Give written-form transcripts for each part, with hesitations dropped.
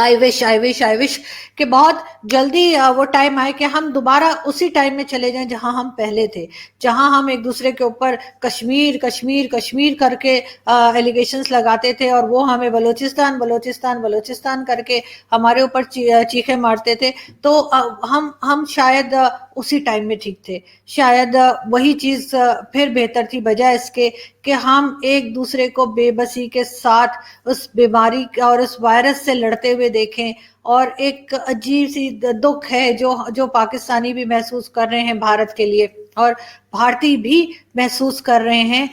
آئی وش کہ بہت جلدی وہ ٹائم آئے کہ ہم دوبارہ اسی ٹائم میں چلے جائیں جہاں ہم پہلے تھے، جہاں ہم ایک دوسرے کے اوپر کشمیر کشمیر کشمیر کر کے ایلیگیشنز لگاتے تھے، اور وہ ہمیں بلوچستان بلوچستان بلوچستان کر کے ہمارے اوپر چیخے مارتے تھے. تو ہم شاید اسی ٹائم میں ٹھیک تھے، شاید وہی چیز پھر بہتر تھی، بجائے اس کے کہ ہم ایک دوسرے کو بے بسی کے ساتھ اس بیماری اور اس وائرس سے لڑتے ہوئے دیکھیں. اور ایک عجیب سی دکھ ہے جو پاکستانی بھی محسوس کر رہے ہیں بھارت کے لیے، اور بھارتی بھی محسوس کر رہے ہیں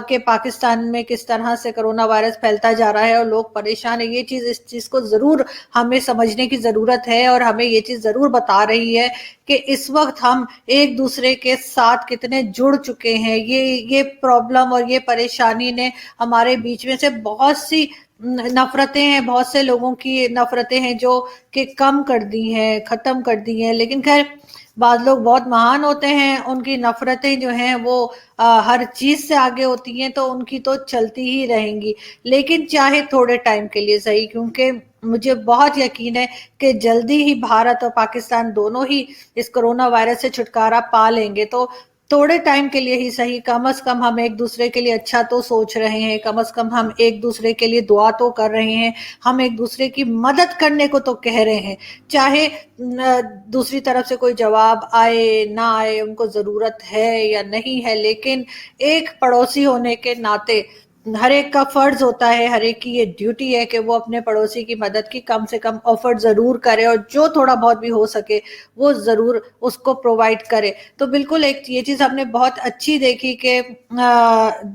کہ پاکستان میں کس طرح سے کرونا وائرس پھیلتا جا رہا ہے اور لوگ پریشان ہیں. اس چیز کو ضرور ہمیں سمجھنے کی ضرورت ہے، اور ہمیں یہ چیز ضرور بتا رہی ہے کہ اس وقت ہم ایک دوسرے کے ساتھ کتنے جڑ چکے ہیں. یہ پرابلم اور یہ پریشانی نے ہمارے بیچ میں سے بہت سی نفرتیں ہیں، بہت سے لوگوں کی نفرتیں ہیں جو کہ کم کر دی ہیں، ختم کر دی ہیں. لیکن خیر، بعض لوگ بہت مہان ہوتے ہیں، ان کی نفرتیں جو ہیں وہ ہر چیز سے آگے ہوتی ہیں، تو ان کی تو چلتی ہی رہیں گی، لیکن چاہے تھوڑے ٹائم کے لیے صحیح. کیونکہ مجھے بہت یقین ہے کہ جلدی ہی بھارت اور پاکستان دونوں ہی اس کرونا وائرس سے چھٹکارا پا لیں گے. تو تھوڑے ٹائم کے لیے ہی صحیح، کم از کم ہم ایک دوسرے کے لیے اچھا تو سوچ رہے ہیں، کم از کم ہم ایک دوسرے کے لیے دعا تو کر رہے ہیں، ہم ایک دوسرے کی مدد کرنے کو تو کہہ رہے ہیں. چاہے دوسری طرف سے کوئی جواب آئے نہ آئے، ان کو ضرورت ہے یا نہیں ہے، لیکن ایک پڑوسی ہونے کے ناطے ہر ایک کا فرض ہوتا ہے، ہر ایک کی یہ ڈیوٹی ہے کہ وہ اپنے پڑوسی کی مدد کی کم سے کم آفر ضرور کرے، اور جو تھوڑا بہت بھی ہو سکے وہ ضرور اس کو پرووائڈ کرے. تو بالکل ایک یہ چیز ہم نے بہت اچھی دیکھی کہ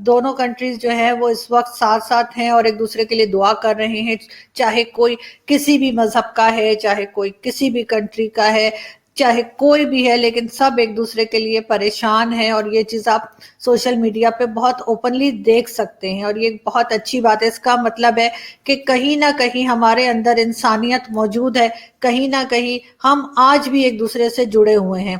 دونوں کنٹریز جو ہیں وہ اس وقت ساتھ ساتھ ہیں اور ایک دوسرے کے لیے دعا کر رہے ہیں. چاہے کوئی کسی بھی مذہب کا ہے، چاہے کوئی کسی بھی کنٹری کا ہے، چاہے کوئی بھی ہے، لیکن سب ایک دوسرے کے لیے پریشان ہیں. اور یہ چیز آپ سوشل میڈیا پہ بہت اوپنلی دیکھ سکتے ہیں، اور یہ بہت اچھی بات ہے. اس کا مطلب ہے کہ کہیں نہ کہیں ہمارے اندر انسانیت موجود ہے، کہیں نہ کہیں ہم آج بھی ایک دوسرے سے جڑے ہوئے ہیں.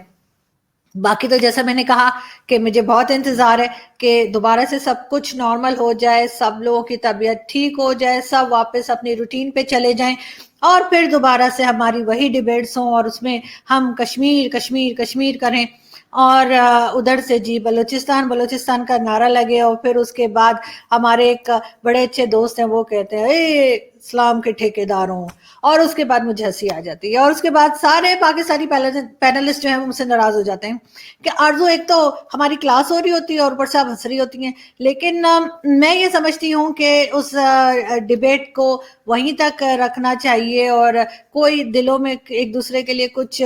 باقی تو جیسا میں نے کہا کہ مجھے بہت انتظار ہے کہ دوبارہ سے سب کچھ نارمل ہو جائے، سب لوگوں کی طبیعت ٹھیک ہو جائے، سب واپس اپنی روٹین پہ چلے جائیں، اور پھر دوبارہ سے ہماری وہی ڈیبیٹس ہوں، اور اس میں ہم کشمیر کشمیر کشمیر کریں، اور ادھر سے جی بلوچستان بلوچستان کا نعرہ لگے. اور پھر اس کے بعد ہمارے ایک بڑے اچھے دوست ہیں، وہ کہتے ہیں اے اسلام کے ٹھیکیداروں، اور اس کے بعد مجھے ہنسی آ جاتی ہے. اور اس کے بعد سارے پاکستانی پینلسٹ جو ہیں وہ مجھ سے ناراض ہو جاتے ہیں کہ آرزو ایک تو ہماری کلاس ہو رہی ہوتی ہے اور اوپر سے آپ ہنس رہی ہوتی ہیں. لیکن میں یہ سمجھتی ہوں کہ اس ڈیبیٹ کو وہیں تک رکھنا چاہیے، اور کوئی دلوں میں ایک دوسرے کے لیے کچھ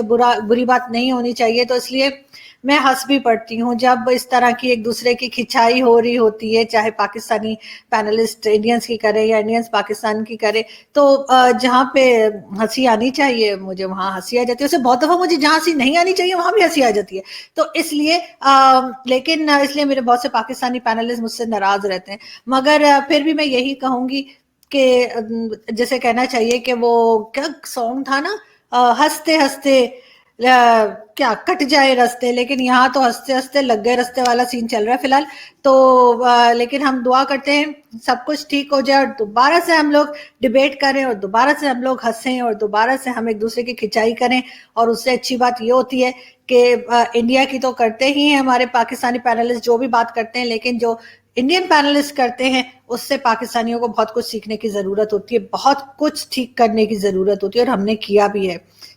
بری بات نہیں ہونی چاہیے. تو اس لیے میں ہنس بھی پڑتی ہوں جب اس طرح کی ایک دوسرے کی کھچائی ہو رہی ہوتی ہے، چاہے پاکستانی پینلسٹ انڈینز کی کرے یا انڈینز پاکستان کی کرے. تو جہاں پہ ہنسی آنی چاہیے مجھے وہاں ہنسی آ جاتی ہے. اسے بہت دفعہ مجھے جہاں ہنسی نہیں آنی چاہیے وہاں بھی ہنسی آ جاتی ہے. تو اس لیے میرے بہت سے پاکستانی پینلسٹ مجھ سے ناراض رہتے ہیں. مگر پھر بھی میں یہی کہوں گی کہ جیسے کہنا چاہیے کہ وہ کیا سانگ تھا نا، ہنستے ہنستے کیا کٹ جائے رستے، لیکن یہاں تو ہنستے ہنستے لگ گئے رستے والا سین چل رہا ہے فی الحال. تو لیکن ہم دعا کرتے ہیں سب کچھ ٹھیک ہو جائے، اور دوبارہ سے ہم لوگ ڈیبیٹ کریں، اور دوبارہ سے ہم لوگ ہنسیں، اور دوبارہ سے ہم ایک دوسرے کی کھچائی کریں. اور اس سے اچھی بات یہ ہوتی ہے کہ انڈیا کی تو کرتے ہی ہیں ہمارے پاکستانی پینلسٹ جو بھی بات کرتے ہیں، لیکن جو انڈین پینلسٹ کرتے ہیں اس سے پاکستانیوں کو بہت کچھ سیکھنے کی ضرورت ہوتی ہے، بہت کچھ ٹھیک کرنے کی ضرورت ہوتی ہے، اور ہم نے کیا بھی ہے.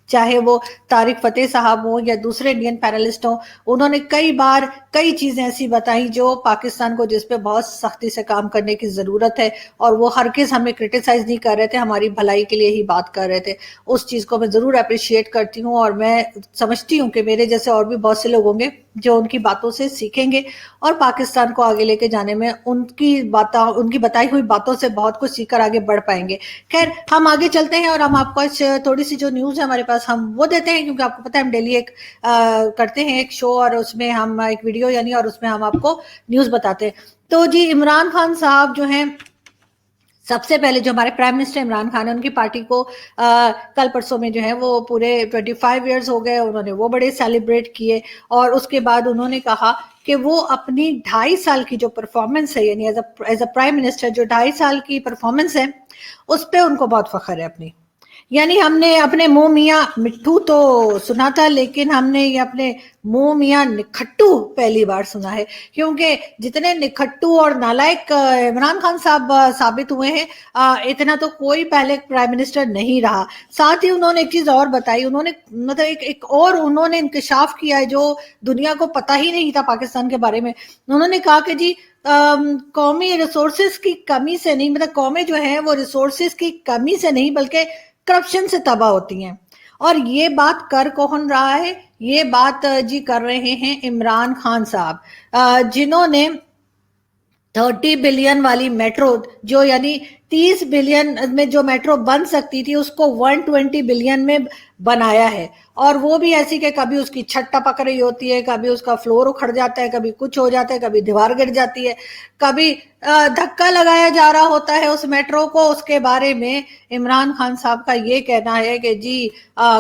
چاہے وہ طارق فتح صاحب ہوں یا دوسرے انڈین پینلسٹ ہوں، انہوں نے کئی بار کئی چیزیں ایسی بتائیں جو پاکستان کو جس پہ بہت سختی سے کام کرنے کی ضرورت ہے، اور وہ ہرگز ہمیں کرٹیسائز نہیں کر رہے تھے، ہماری بھلائی کے لیے ہی بات کر رہے تھے. اس چیز کو میں ضرور اپریشیٹ کرتی ہوں، اور میں سمجھتی ہوں کہ میرے جیسے اور بھی بہت سے لوگ ہوں گے جو ان کی باتوں سے سیکھیں گے، اور پاکستان کو آگے لے کے جانے میں ان کی بتائی ہوئی باتوں سے بہت کچھ سیکھ کر آگے بڑھ پائیں گے. خیر، ہم آگے چلتے ہیں، اور ہم آپ کو تھوڑی سی جو نیوز ہے ہمارے پاس ہم وہ دیتے ہیں، کیونکہ آپ کو پتہ ہے ہم ڈیلی ایک کرتے ہیں ایک شو، اور اس میں ہم ایک ویڈیو یعنی، اور اس میں ہم آپ کو نیوز بتاتے ہیں. تو جی عمران خان صاحب جو ہیں، سب سے پہلے جو ہمارے پرائم منسٹر عمران خان ہیں، ان کی پارٹی کو کل پرسوں میں جو ہے وہ پورے 25 ایئرز ہو گئے، انہوں نے وہ بڑے سیلیبریٹ کیے. اور اس کے بعد انہوں نے کہا کہ وہ اپنی 2.5 سال کی جو پرفارمنس ہے، یعنی ایز اے پرائم منسٹر جو 2.5 سال کی پرفارمنس ہے، اس پہ ان کو بہت فخر ہے اپنی. یعنی ہم نے اپنے منہ میاں مٹھو تو سنا تھا، لیکن ہم نے یہ اپنے منہ میاں نکھٹو پہلی بار سنا ہے، کیونکہ جتنے نکھٹو اور نالائق عمران خان صاحب ثابت ہوئے ہیں، اتنا تو کوئی پہلے پرائم منسٹر نہیں رہا۔ ساتھ ہی انہوں نے ایک چیز اور بتائی، انہوں نے مطلب ایک اور انہوں نے انکشاف کیا ہے جو دنیا کو پتہ ہی نہیں تھا پاکستان کے بارے میں۔ انہوں نے کہا کہ جی قومی ریسورسز کی کمی سے نہیں، مطلب قومیں جو ہیں وہ ریسورسز کی کمی سے نہیں بلکہ کرپشن سے تباہ ہوتی ہیں۔ اور یہ بات کر کون رہا ہے؟ یہ بات جی کر رہے ہیں عمران خان صاحب، جنہوں نے 30 بلین والی میٹرو، جو یعنی 30 بلین میں جو میٹرو بن سکتی تھی اس کو 120 بلین میں بنایا ہے، اور وہ بھی ایسی کہ کبھی اس کی چھت ٹپک رہی ہوتی ہے، کبھی اس کا فلور اکھڑ جاتا ہے، کبھی کچھ ہو جاتا ہے، کبھی دیوار گر جاتی ہے، کبھی دھکا لگایا جا رہا ہوتا ہے اس میٹرو کو۔ اس کے بارے میں عمران خان صاحب کا یہ کہنا ہے کہ جی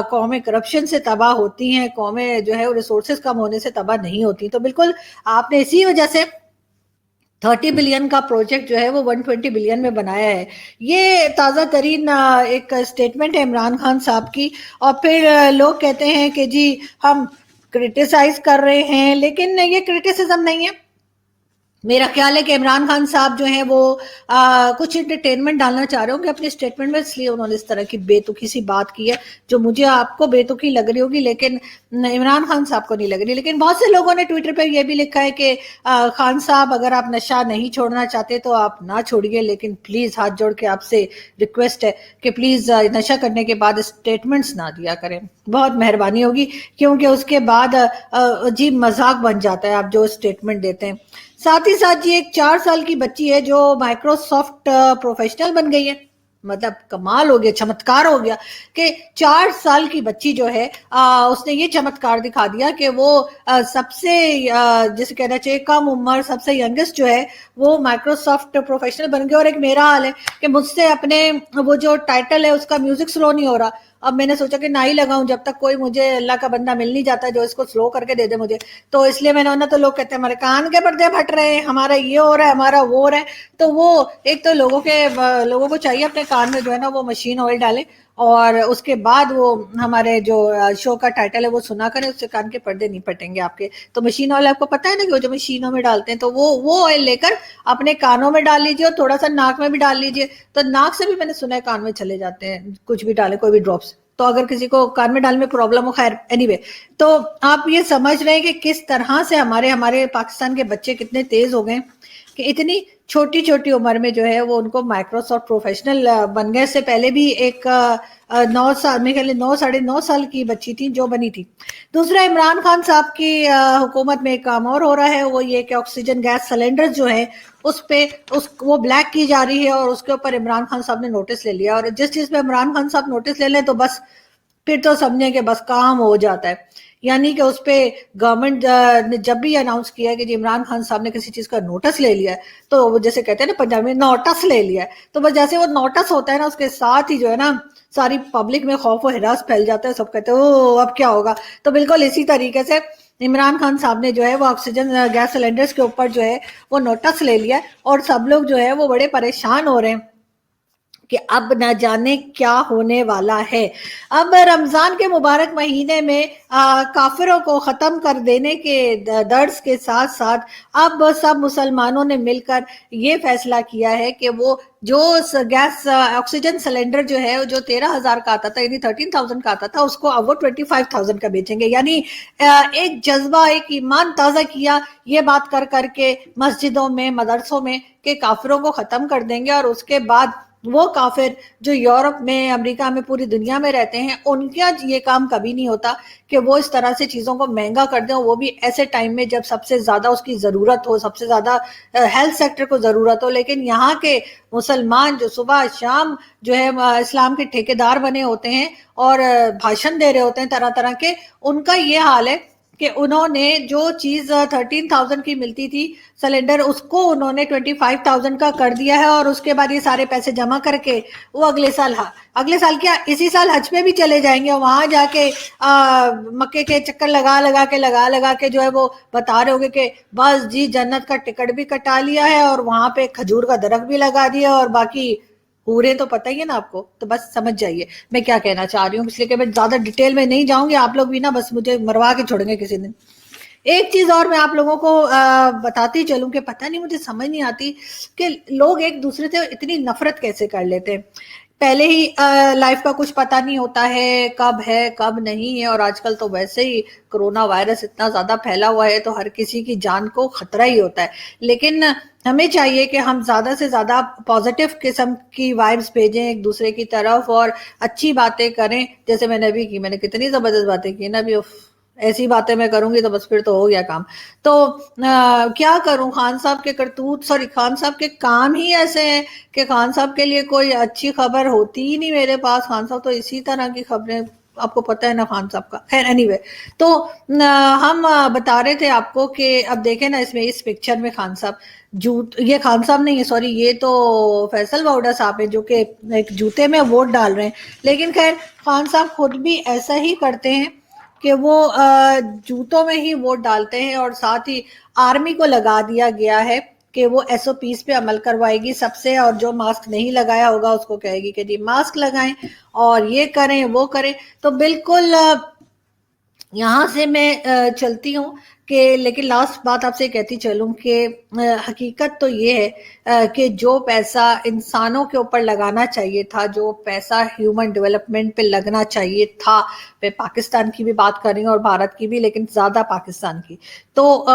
قومیں کرپشن سے تباہ ہوتی ہیں، قومیں جو ہے ریسورسز کم ہونے سے تباہ نہیں ہوتی۔ تو بالکل آپ نے اسی وجہ سے 30 بلین کا پروجیکٹ جو ہے وہ 120 بلین میں بنایا ہے۔ یہ تازہ ترین ایک سٹیٹمنٹ ہے عمران خان صاحب کی۔ اور پھر لوگ کہتے ہیں کہ جی ہم کرٹیسائز کر رہے ہیں، لیکن یہ کرٹیسزم نہیں ہے۔ میرا خیال ہے کہ عمران خان صاحب جو ہیں وہ کچھ انٹرٹینمنٹ ڈالنا چاہ رہے ہوں گے اپنے اسٹیٹمنٹ میں، اس لیے انہوں نے اس طرح کی بے تکی سی بات کی ہے جو مجھے آپ کو بے تکی لگ رہی ہوگی لیکن عمران خان صاحب کو نہیں لگ رہی۔ لیکن بہت سے لوگوں نے ٹویٹر پہ یہ بھی لکھا ہے کہ خان صاحب اگر آپ نشہ نہیں چھوڑنا چاہتے تو آپ نہ چھوڑیے، لیکن پلیز ہاتھ جوڑ کے آپ سے ریکویسٹ ہے کہ پلیز نشہ کرنے کے بعد اسٹیٹمنٹس نہ دیا کریں، بہت مہربانی ہوگی، کیونکہ اس کے بعد عجیب مذاق بن جاتا ہے آپ جو اسٹیٹمنٹ دیتے ہیں۔ ساتھ ہی ساتھ یہ ایک 4 سال کی بچی ہے جو مائکروسافٹ پروفیشنل بن گئی ہے۔ مطلب کمال ہو گیا، چمتکار ہو گیا کہ 4 سال کی بچی جو ہے اس نے یہ چمتکار دکھا دیا کہ وہ سب سے جسے کہنا چاہیے کم عمر، سب سے ینگسٹ جو ہے وہ مائکروسافٹ پروفیشنل بن گیا۔ اور ایک میرا حال ہے کہ مجھ سے اپنے وہ جو ٹائٹل ہے اس کا میوزک سلو نہیں ہو رہا، اب میں نے سوچا کہ نہ ہی لگاؤں جب تک کوئی مجھے اللہ کا بندہ مل نہیں جاتا جو اس کو سلو کر کے دے دے مجھے، تو اس لیے میں نے تو لوگ کہتے ہیں ہمارے کان کے پردے پھٹ رہے ہیں، ہمارا یہ ہو رہا ہے، ہمارا وہ ہو رہا ہے۔ تو وہ ایک تو لوگوں کو چاہیے اپنے کان میں جو ہے نا وہ مشین آئل ڈالیں، اور اس کے بعد وہ ہمارے جو شو کا ٹائٹل ہے وہ سنا کریں، اس سے کان کے پردے نہیں پھٹیں گے آپ کے۔ تو مشین آئل آپ کو پتہ ہے نا کہ وہ جو مشینوں میں ڈالتے ہیں، تو وہ آئل لے کر اپنے کانوں میں ڈال لیجیے اور تھوڑا سا ناک میں بھی ڈال لیجیے، تو ناک سے بھی میں نے سنا ہے کان میں چلے جاتے ہیں کچھ بھی ڈالیں، کوئی بھی ڈراپس، تو اگر کسی کو کان میں ڈالنے میں پرابلم ہو، خیر اینی وے۔ تو آپ یہ سمجھ رہے ہیں کہ کس طرح سے ہمارے پاکستان کے بچے کتنے تیز ہو گئے کہ اتنی چھوٹی چھوٹی عمر میں جو ہے وہ ان کو مائکروسافٹ پروفیشنل بن گئے۔ سے پہلے بھی ایک 9 سال میں 9.5 سال کی بچی تھی جو بنی تھی۔ دوسرا، عمران خان صاحب کی حکومت میں ایک کام اور ہو رہا ہے، وہ یہ کہ آکسیجن گیس سلنڈر جو ہے اس پہ وہ بلیک کی جا رہی ہے، اور اس کے اوپر عمران خان صاحب نے نوٹس لے لیا، اور جس چیز پہ عمران خان صاحب نوٹس لے لیں تو بس پھر تو سمجھیں کہ بس کام ہو جاتا ہے۔ یعنی کہ اس پہ گورنمنٹ نے جب بھی اناؤنس کیا ہے کہ جی عمران خان صاحب نے کسی چیز کا نوٹس لے لیا ہے، تو وہ جیسے کہتے ہیں نا پنجابی میں نوٹس لے لیا ہے، تو بس جیسے وہ نوٹس ہوتا ہے نا اس کے ساتھ ہی جو ہے نا ساری پبلک میں خوف و ہراس پھیل جاتا ہے، سب کہتے ہیں او اب کیا ہوگا۔ تو بالکل اسی طریقے سے عمران خان صاحب نے جو ہے وہ آکسیجن گیس سلنڈرز کے اوپر جو ہے وہ نوٹس لے لیا ہے، اور سب لوگ جو ہے وہ بڑے پریشان ہو رہے ہیں کہ اب نہ جانے کیا ہونے والا ہے۔ اب رمضان کے مبارک مہینے میں کافروں کو ختم کر دینے کے درس کے ساتھ ساتھ اب سب مسلمانوں نے مل کر یہ فیصلہ کیا ہے کہ وہ جو گیس آکسیجن سلنڈر جو ہے جو 13,000 کا آتا تھا، یعنی 13,000 کا آتا تھا، اس کو اب وہ 25,000 کا بیچیں گے۔ یعنی ایک جذبہ، ایک ایمان تازہ کیا یہ بات کر کر کے مسجدوں میں، مدرسوں میں، کہ کافروں کو ختم کر دیں گے، اور اس کے بعد وہ کافر جو یورپ میں، امریکہ میں، پوری دنیا میں رہتے ہیں، ان کا یہ کام کبھی نہیں ہوتا کہ وہ اس طرح سے چیزوں کو مہنگا کر دیں، وہ بھی ایسے ٹائم میں جب سب سے زیادہ اس کی ضرورت ہو، سب سے زیادہ ہیلتھ سیکٹر کو ضرورت ہو۔ لیکن یہاں کے مسلمان جو صبح شام جو ہے اسلام کے ٹھیکیدار بنے ہوتے ہیں اور بھاشن دے رہے ہوتے ہیں طرح طرح کے، ان کا یہ حال ہے کہ انہوں نے جو چیز 13,000 کی ملتی تھی سلنڈر، اس کو انہوں نے 25,000 کا کر دیا ہے، اور اس کے بعد یہ سارے پیسے جمع کر کے وہ اگلے سال کیا اسی سال حج پہ بھی چلے جائیں گے، اور وہاں جا کے مکے کے چکر لگا کے جو ہے وہ بتا رہے ہوگے کہ بس جی جنت کا ٹکٹ بھی کٹا لیا ہے، اور وہاں پہ کھجور کا درخت بھی لگا دیا، اور باقی ہورے تو پتہ ہی ہے نا آپ کو, تو بس سمجھ جائیے میں کیا کہنا چاہ رہی ہوں, اس لیے کہ میں زیادہ ڈیٹیل میں نہیں جاؤں گی, آپ لوگ بھی نا بس مجھے مروا کے چھوڑیں گے کسی دن. ایک چیز اور میں آپ لوگوں کو بتاتی چلوں کہ پتہ نہیں مجھے سمجھ نہیں آتی کہ لوگ ایک دوسرے سے اتنی نفرت کیسے کر لیتے ہیں. پہلے ہی لائف کا کچھ پتہ نہیں ہوتا ہے کب نہیں ہے, اور آج کل تو ویسے ہی کرونا وائرس اتنا زیادہ پھیلا ہوا ہے تو ہر کسی کی جان کو خطرہ ہی ہوتا ہے. لیکن ہمیں چاہیے کہ ہم زیادہ سے زیادہ پازیٹیو قسم کی وائبس بھیجیں ایک دوسرے کی طرف اور اچھی باتیں کریں, جیسے میں نے ابھی کی, میں نے کتنی زبردست باتیں کی نا ابھی. ایسی باتیں میں کروں گی تو بس پھر تو ہو گیا کام. تو کیا کروں, خان صاحب کے کرتوت, خان صاحب کے کام ہی ایسے ہیں کہ خان صاحب کے لیے کوئی اچھی خبر ہوتی ہی نہیں میرے پاس. خان صاحب تو اسی طرح کی خبریں, آپ کو پتہ ہے نا خان صاحب کا. خیر اینی وے, تو ہم بتا رہے تھے آپ کو کہ اب دیکھیں نا اس پکچر میں خان صاحب یہ خان صاحب نہیں ہے, سوری, یہ تو فیصل واؤڈا صاحب ہے جو کہ ایک جوتے میں ووٹ ڈال رہے ہیں. لیکن خیر خان صاحب خود بھی ایسا ہی کرتے ہیں کہ وہ جوتوں میں ہی ووٹ ڈالتے ہیں, اور ساتھ ہی آرمی کو لگا دیا گیا ہے کہ وہ ایس او پیز پہ عمل کروائے گی سب سے, اور جو ماسک نہیں لگایا ہوگا اس کو کہے گی کہ جی ماسک لگائیں اور یہ کریں وہ کریں. تو بالکل یہاں سے میں چلتی ہوں کہ, لیکن لاسٹ بات آپ سے کہتی چلوں کہ حقیقت تو یہ ہے کہ جو پیسہ انسانوں کے اوپر لگانا چاہیے تھا, جو پیسہ ہیومن ڈیولپمنٹ پہ لگنا چاہیے تھا, میں پاکستان کی بھی بات کر رہی ہوں اور بھارت کی بھی, لیکن زیادہ پاکستان کی, تو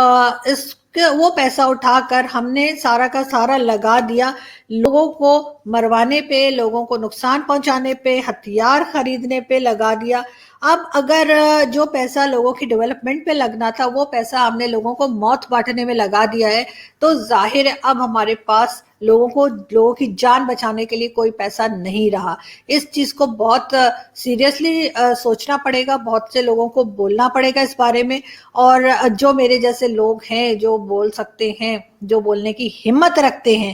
وہ پیسہ اٹھا کر ہم نے سارا کا سارا لگا دیا لوگوں کو مروانے پہ, لوگوں کو نقصان پہنچانے پہ, ہتھیار خریدنے پہ لگا دیا. اب اگر جو پیسہ لوگوں کی ڈیولپمنٹ پہ لگنا تھا وہ پیسہ ہم نے لوگوں کو موت بانٹنے میں لگا دیا ہے, تو ظاہر ہے اب ہمارے پاس لوگوں کی جان بچانے کے لیے کوئی پیسہ نہیں رہا. اس چیز کو بہت سیریسلی سوچنا پڑے گا, بہت سے لوگوں کو بولنا پڑے گا اس بارے میں, اور جو میرے جیسے لوگ ہیں جو بول سکتے ہیں, جو بولنے کی ہمت رکھتے ہیں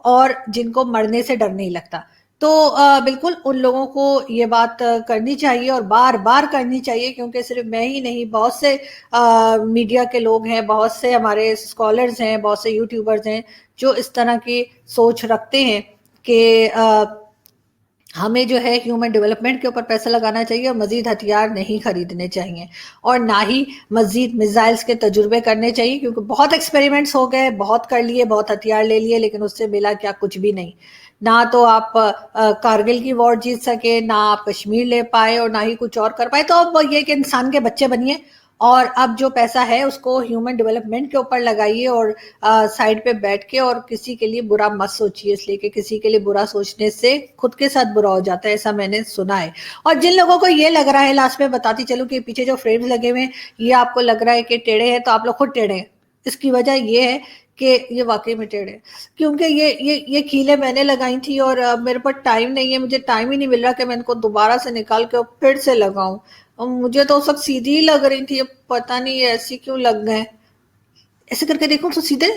اور جن کو مرنے سے ڈر نہیں لگتا, تو بالکل ان لوگوں کو یہ بات کرنی چاہیے اور بار بار کرنی چاہیے, کیونکہ صرف میں ہی نہیں, بہت سے میڈیا کے لوگ ہیں, بہت سے ہمارے اسکالرز ہیں, بہت سے یوٹیوبرز ہیں جو اس طرح کی سوچ رکھتے ہیں کہ ہمیں جو ہے ہیومن ڈیولپمنٹ کے اوپر پیسہ لگانا چاہیے اور مزید ہتھیار نہیں خریدنے چاہیے, اور نہ ہی مزید میزائلز کے تجربے کرنے چاہیے, کیونکہ بہت ایکسپیریمنٹس ہو گئے, بہت کر لیے, بہت ہتھیار لے لیے, لیکن اس سے ملا کیا, کچھ بھی نہیں. نہ تو آپ کارگل کی وار جیت سکے, نہ آپ کشمیر لے پائے, اور نہ ہی کچھ اور کر پائے. تو اب یہ کہ انسان کے بچے بنیے اور اب جو پیسہ ہے اس کو ہیومن ڈیولپمنٹ کے اوپر لگائیے, اور سائڈ پہ بیٹھ کے, اور کسی کے لیے برا مت سوچیے, اس لیے کہ کسی کے لیے برا سوچنے سے خود کے ساتھ برا ہو جاتا ہے, ایسا میں نے سنا ہے. اور جن لوگوں کو یہ لگ رہا ہے, لاسٹ میں بتاتی چلوں کہ پیچھے جو فریمز لگے ہوئے ہیں یہ آپ کو لگ رہا ہے کہ ٹیڑھے ہیں, تو آپ لوگ خود ٹیڑھے ہیں. اس کی وجہ یہ ہے کہ یہ واقعی میں ٹیڑھے, کیونکہ یہ کھیلیں میں نے لگائی تھی اور میرے پاس ٹائم نہیں ہے, مجھے ٹائم ہی نہیں مل رہا کہ میں ان کو دوبارہ سے نکال کے پھر سے لگاؤں. مجھے تو اس وقت سیدھی ہی لگ رہی تھی, پتہ نہیں ایسی کیوں لگ گئے, ایسے کر کے دیکھو تو سیدھے.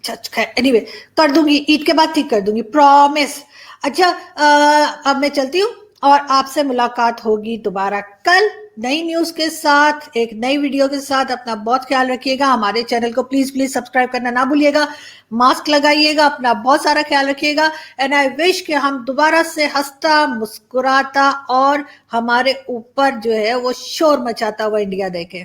اچھا اینی وے, کر دوں گی, عید کے بعد ٹھیک کر دوں گی, پرومس. اچھا اب میں چلتی ہوں اور آپ سے ملاقات ہوگی دوبارہ کل نئی نیوز کے ساتھ, ایک نئی ویڈیو کے ساتھ. اپنا بہت خیال رکھیے گا, ہمارے چینل کو پلیز سبسکرائب کرنا نہ بھولیے گا, ماسک لگائیے گا, اپنا بہت سارا خیال رکھیے گا. اینڈ آئی وش کہ ہم دوبارہ سے ہنستا مسکراتا اور ہمارے اوپر جو ہے وہ شور مچاتا ہوا انڈیا دیکھیں.